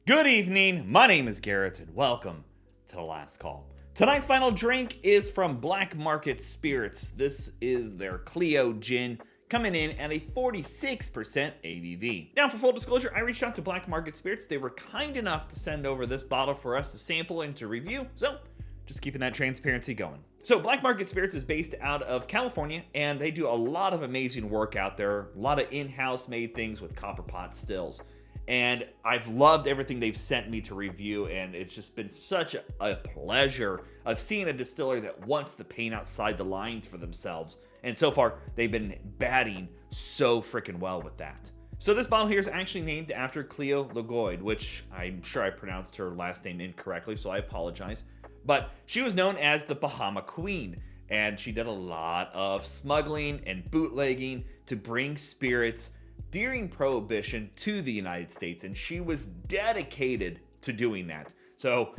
Good evening, my name is Garrett and welcome to The Last Call. Tonight's final drink is from Black Market Spirits. This is their Cleo gin, coming in at a 46% ABV. Now, for full disclosure, I reached out to Black Market Spirits. They were kind enough to send over this bottle for us to sample and to review, so just keeping that transparency going. So Black Market Spirits is based out of California, and they do a lot of amazing work out there, a lot of in-house made things with copper pot stills. And I've loved everything they've sent me to review, and it's just been such a pleasure of seeing a distiller that wants to paint outside the lines for themselves. And so far, they've been batting so freaking well with that. So this bottle here is actually named after Cleo Legoid, which I'm sure I pronounced her last name incorrectly, so I apologize. But she was known as the Bahama Queen, and she did a lot of smuggling and bootlegging to bring spirits during Prohibition to the United States, and she was dedicated to doing that. So,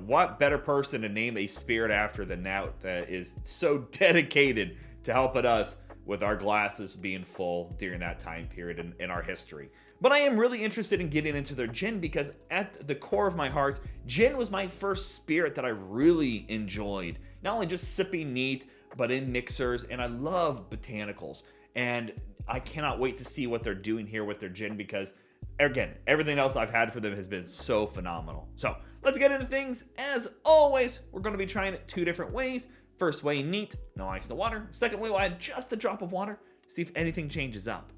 what better person to name a spirit after than that is so dedicated to helping us with our glasses being full during that time period in our history. But I am really interested in getting into their gin because at the core of my heart, gin was my first spirit that I really enjoyed. Not only just sipping neat, but in mixers, and I love botanicals. And I cannot wait to see what they're doing here with their gin because, again, everything else I've had for them has been so phenomenal. So let's get into things. As always, we're going to be trying it two different ways. First way, neat, no ice, no water. Second way, we'll add just a drop of water, see if anything changes up.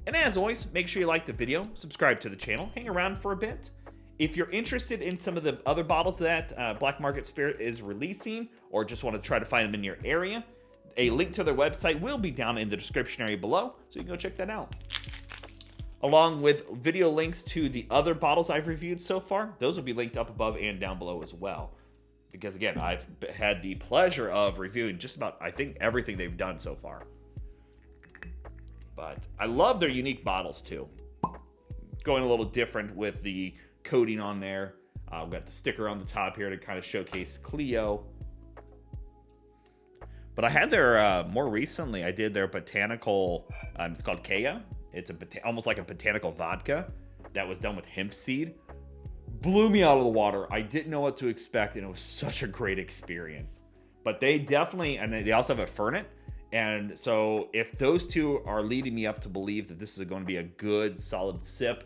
And as always, make sure you like the video, subscribe to the channel, hang around for a bit. If you're interested in some of the other bottles that Black Market Spirit is releasing, or just want to try to find them in your area, a link to their website will be down in the description area below, so you can go check that out. Along with video links to the other bottles I've reviewed so far, those will be linked up above and down below as well. Because again, I've had the pleasure of reviewing just about, I think, everything they've done so far. But I love their unique bottles too. Going a little different with the coating on there. We've got the sticker on the top here to kind of showcase Cleo. But I had their, more recently, I did their botanical, it's called Cleo. It's almost like a botanical vodka that was done with hemp seed. Blew me out of the water. I didn't know what to expect, and it was such a great experience. But they definitely, and they also have a Fernet. And so if those two are leading me up to believe that this is going to be a good, solid sip,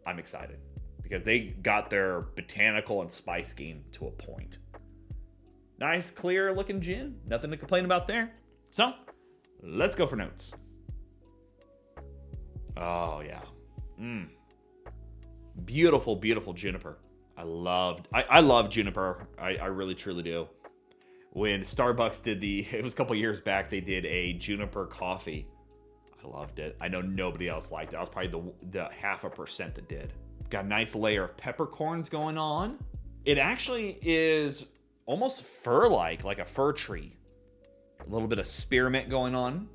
I'm excited. Because they got their botanical and spice game to a point. Nice, clear looking gin. Nothing to complain about there. So, let's go for notes. Oh, yeah. Beautiful, beautiful juniper. I love juniper. I really, truly do. When Starbucks did it was a couple years back, they did a juniper coffee. I loved it. I know nobody else liked it. I was probably the 0.5% that did. Got a nice layer of peppercorns going on. It actually is almost fur-like a fir tree. A little bit of spearmint going on.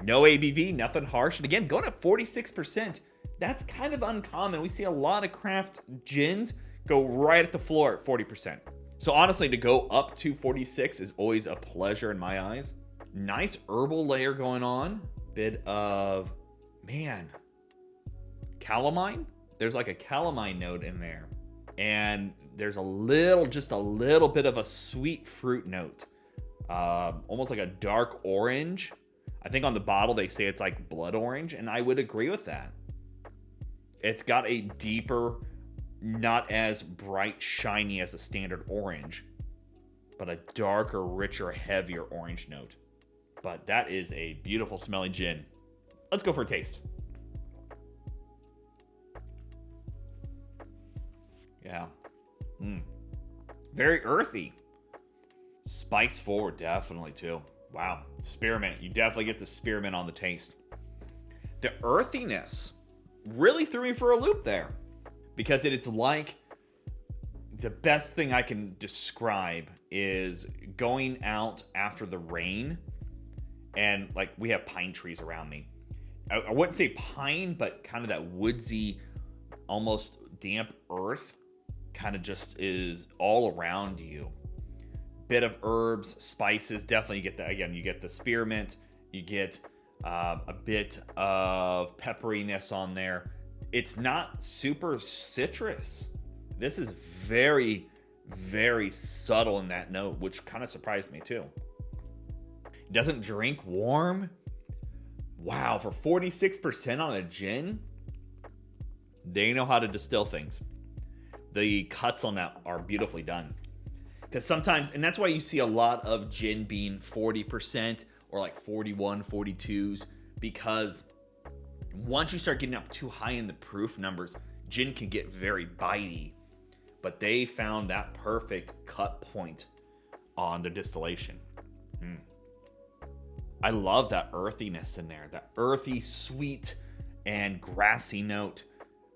No ABV, nothing harsh. And again, going at 46%, that's kind of uncommon. We see a lot of craft gins go right at the floor at 40%. So honestly, to go up to 46 is always a pleasure in my eyes. Nice herbal layer going on. Bit of, calamine? There's like a calamine note in there. And there's just a little bit of a sweet fruit note. Almost like a dark orange. I think on the bottle they say it's like blood orange, and I would agree with that. It's got a deeper, not as bright, shiny as a standard orange, but a darker, richer, heavier orange note. But that is a beautiful smelling gin. Let's go for a taste. Yeah. Very earthy. Spice forward, definitely, too. Wow. Spearmint. You definitely get the spearmint on the taste. The earthiness really threw me for a loop there. Because it's like the best thing I can describe is going out after the rain. And, we have pine trees around me. I wouldn't say pine, but kind of that woodsy, almost damp earth kind of just is all around you. Bit of herbs, spices, definitely you get that. Again, you get the spearmint, you get a bit of pepperiness on there. it's not super citrus. This is very, very subtle in that note, which kind of surprised me too. It doesn't drink warm. Wow, for 46% on a gin, they know how to distill things. The cuts on that are beautifully done. Because sometimes, and that's why you see a lot of gin being 40% or like 41, 42s, because once you start getting up too high in the proof numbers, gin can get very bitey. But they found that perfect cut point on the distillation. I love that earthiness in there. That earthy, sweet, and grassy note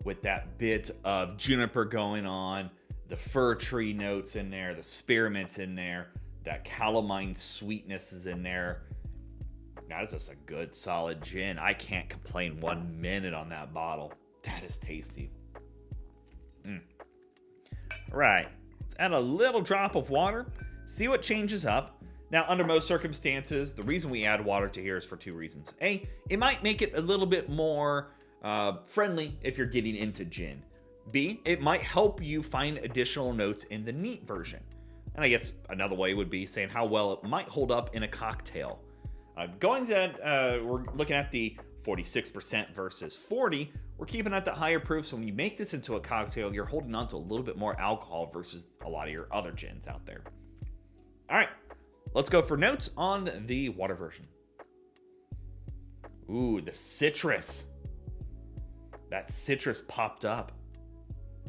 with that bit of juniper going on, the fir tree notes in there, the spearmint's in there, that calamine sweetness is in there. That is just a good, solid gin. I can't complain 1 minute on that bottle. That is tasty. All right, let's add a little drop of water, see what changes up. Now, under most circumstances, the reason we add water to here is for two reasons. A, it might make it a little bit more friendly if you're getting into gin. B, it might help you find additional notes in the neat version. And I guess another way would be saying how well it might hold up in a cocktail. We're looking at the 46% versus 40. We're keeping at the higher proof, so when you make this into a cocktail, you're holding on to a little bit more alcohol versus a lot of your other gins out there. All right, let's go for notes on the water version. Ooh, the citrus. That citrus popped up.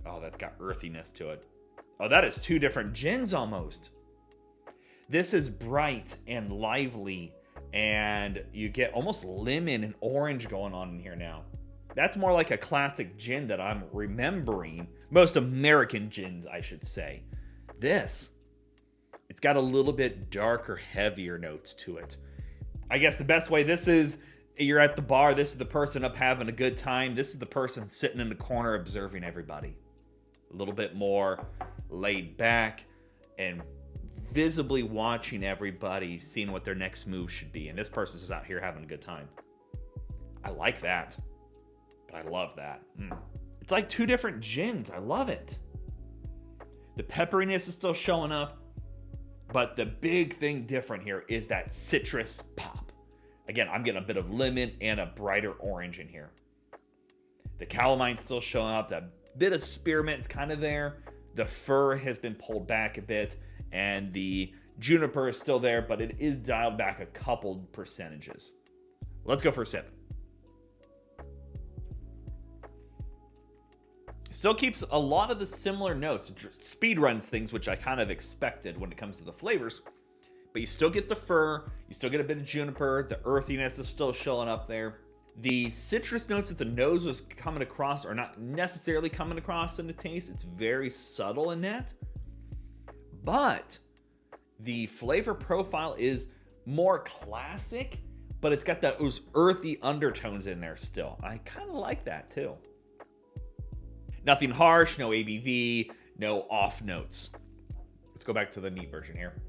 Oh, that's got earthiness to it. Oh, that is two different gins almost. This is bright and lively, and you get almost lemon and orange going on in here now. That's more like a classic gin that I'm remembering. Most American gins, I should say. This, it's got a little bit darker, heavier notes to it. I guess the best way, this is, you're at the bar, this is the person up having a good time, this is the person sitting in the corner observing everybody. A little bit more laid back and visibly watching everybody, seeing what their next move should be. And this person's just out here having a good time. I like that. But I love that. It's like two different gins. I love it. The pepperiness is still showing up. But the big thing different here is that citrus pop. Again, I'm getting a bit of lemon and a brighter orange in here. The calamine's still showing up. That bit of spearmint is kind of there. The fir has been pulled back a bit. And the juniper is still there, but it is dialed back a couple percentages. Let's go for a sip. Still keeps a lot of the similar notes. Speed runs things, which I kind of expected when it comes to the flavors. But you still get the fir, you still get a bit of juniper, the earthiness is still showing up there. The citrus notes that the nose was coming across are not necessarily coming across in the taste. It's very subtle in that. But the flavor profile is more classic, but it's got those earthy undertones in there still. I kind of like that too. Nothing harsh, no ABV, no off notes. Let's go back to the neat version here.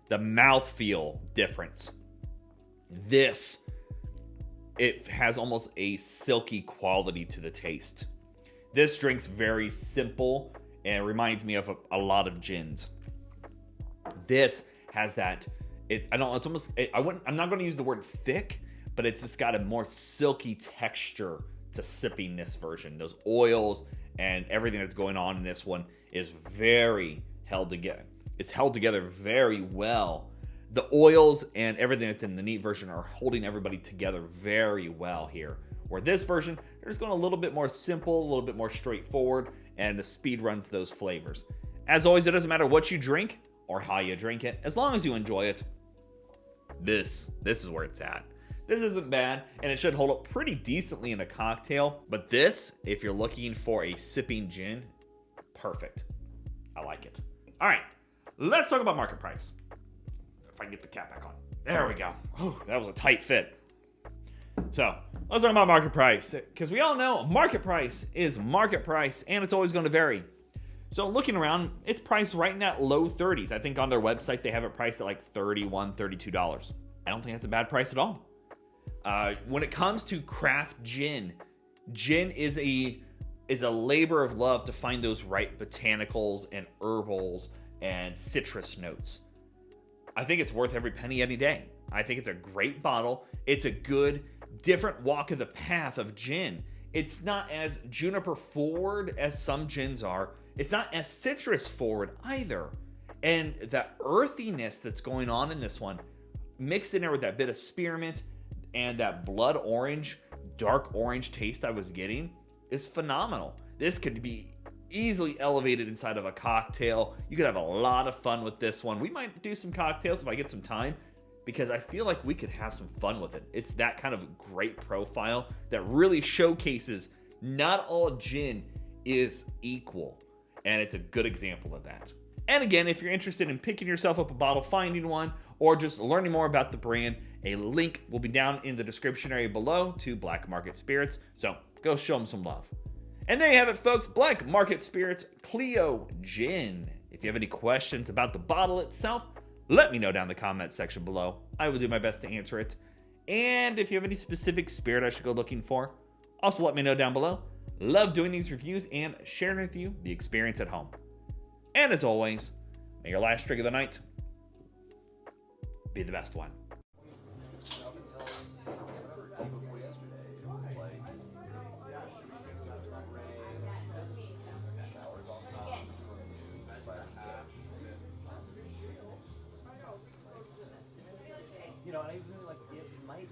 The mouthfeel difference. This, it has almost a silky quality to the taste. This drink's very simple and it reminds me of a lot of gins. This has that, I'm not going to use the word thick, but it's just got a more silky texture to sipping this version. Those oils and everything that's going on in this one is very held together. It's held together very well. The oils and everything that's in the neat version are holding everybody together very well here. Where this version, they're just going a little bit more simple, a little bit more straightforward, and the speed runs those flavors. As always, it doesn't matter what you drink or how you drink it, as long as you enjoy it. This is where it's at. This isn't bad, and it should hold up pretty decently in a cocktail. But this, if you're looking for a sipping gin, perfect. I like it. All right, let's talk about market price. If I can get the cap back on. There we go. Whew, that was a tight fit. So, let's talk about market price. Because we all know market price is market price, and it's always going to vary. So, looking around, it's priced right in that low 30s. I think on their website, they have it priced at like $31, $32. I don't think that's a bad price at all. When it comes to craft gin, Gin is a labor of love to find those right botanicals and herbals and citrus notes. I think it's worth every penny any day. I think it's a great bottle. It's a good, different walk of the path of gin. It's not as juniper forward as some gins are. It's not as citrus forward either. And that earthiness that's going on in this one, mixed in there with that bit of spearmint and that blood orange, dark orange taste I was getting, is phenomenal. This could be easily elevated inside of a cocktail. You could have a lot of fun with this one. We might do some cocktails if I get some time, because I feel like we could have some fun with it. It's that kind of great profile that really showcases not all gin is equal, and it's a good example of that. And again, if you're interested in picking yourself up a bottle, finding one, or just learning more about the brand, a link will be down in the description area below to Black Market Spirits, so go show them some love. And there you have it, folks. Black Market Spirits Cleo Gin. If you have any questions about the bottle itself, let me know down in the comment section below. I will do my best to answer it. And if you have any specific spirit I should go looking for, also let me know down below. Love doing these reviews and sharing with you the experience at home. And as always, may your last drink of the night be the best one. You know, I really like it might